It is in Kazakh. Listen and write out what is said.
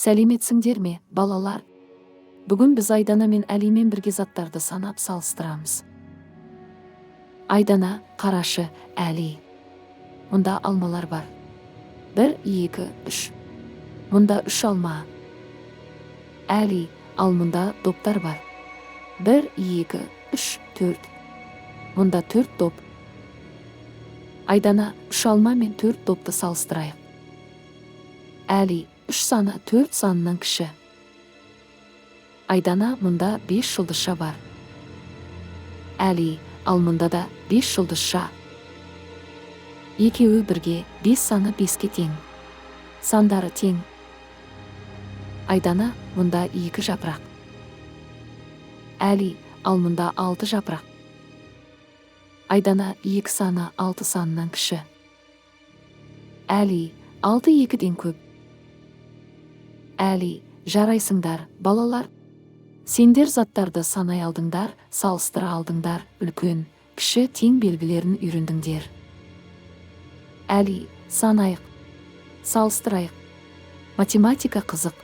Сәлеметсіңдер ме, балалар? Бүгін біз Айдана мен Әлимен бірге заттарды санап салыстырамыз. Айдана, қарашы, Әли. Мұнда алмалар бар. 1, 2, 3. Мұнда 3 алма. Әли, ал мұнда доптар бар. 1, 2, 3, 4. Мұнда 4 доп. Айдана, 3 алма мен 4 допты салыстырайық. Әли, 3 саны 4 санынан кіші. Айдана, мұнда 5 жұлдызша бар. Әли, ал мұнда да 5 жұлдызша. Екеуі бірге 5 саны 5-ке тең. Сандары тең. Айдана, мұнда 2 жапырақ. Әли, ал мұнда 6 жапырақ. Айдана, 2 саны 6 санынан кіші. Әли, 6 2-ден көп. Әли, жарайсыңдар, балалар. Сендер заттарды санай алдыңдар, салыстыра алдыңдар, үлкен, кіші тең белгілерін үйрендіңдер. Әли, санайық, салыстырайық. Математика қызық.